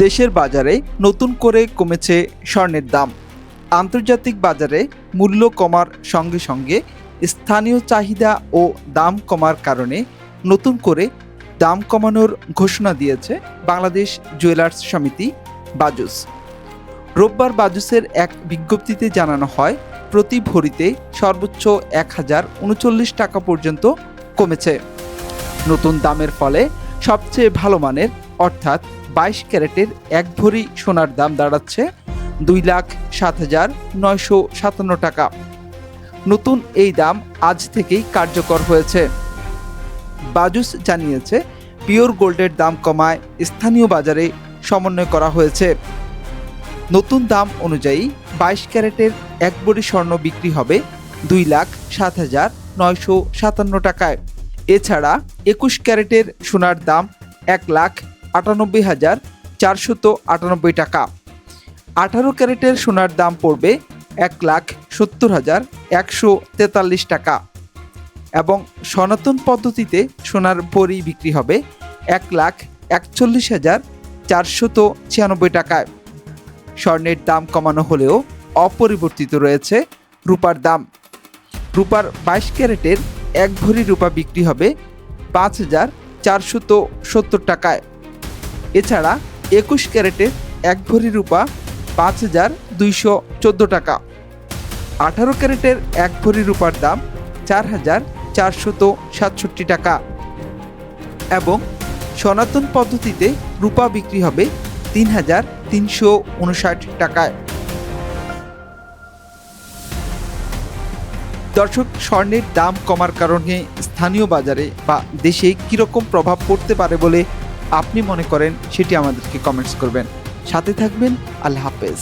দেশের বাজারে নতুন করে কমেছে স্বর্ণের দাম। আন্তর্জাতিক বাজারে মূল্য কমার সঙ্গে সঙ্গে স্থানীয় চাহিদা ও দাম কমার কারণে নতুন করে দাম কমানোর ঘোষণা দিয়েছে বাংলাদেশ জুয়েলার্স সমিতি বাজুস। রোববার বাজুসের এক বিজ্ঞপ্তিতে জানানো হয়, প্রতি ভরিতে সর্বোচ্চ 1039 টাকা পর্যন্ত কমেছে। নতুন দামের ফলে সবচেয়ে ভালো মানের অর্থাৎ 22 ক্যারেটের এক ভরি সোনার দাম দাঁড়াচ্ছে 2,07,957 টাকা। নতুন এই দাম আজ থেকেই কার্যকর হয়েছে। বাজুস জানিয়েছে, পিওর গোল্ডের দাম কমায় স্থানীয় বাজারে সমন্বয় করা হয়েছে। নতুন দাম অনুযায়ী 22 ক্যারেটের এক ভরি স্বর্ণ বিক্রি হবে 2,07,957 টাকায়। এছাড়া 21 ক্যারেটের সোনার দাম 1,98,498 টাকা। 18 ক্যারেটের সোনার দাম পড়বে 1,70,143 টাকা এবং সনাতন পদ্ধতিতে সোনার ভরি বিক্রি হবে 1,41,496 টাকায়। স্বর্ণের দাম কমানো হলেও অপরিবর্তিত রয়েছে রূপার দাম। রূপার 22 ক্যারেটের এক ভরি রূপা বিক্রি হবে 5,470 টাকায়। এছাড়া 21 ক্যারেটের এক ভরি রূপা 5,214 টাকা। 18 ক্যারেটের এক ভরি রূপার দাম 4,467 টাকা এবং সনাতন পদ্ধতিতে রূপা বিক্রি হবে 3,359 টাকায়। দর্শক, স্বর্ণের দাম কমার কারণে স্থানীয় বাজারে বা দেশে কীরকম প্রভাব পড়তে পারে বলে আপনি মনে করেন সেটি আমাদেরকে কমেন্টস করবেন। সাথে থাকবেন। আল্লাহ হাফেজ।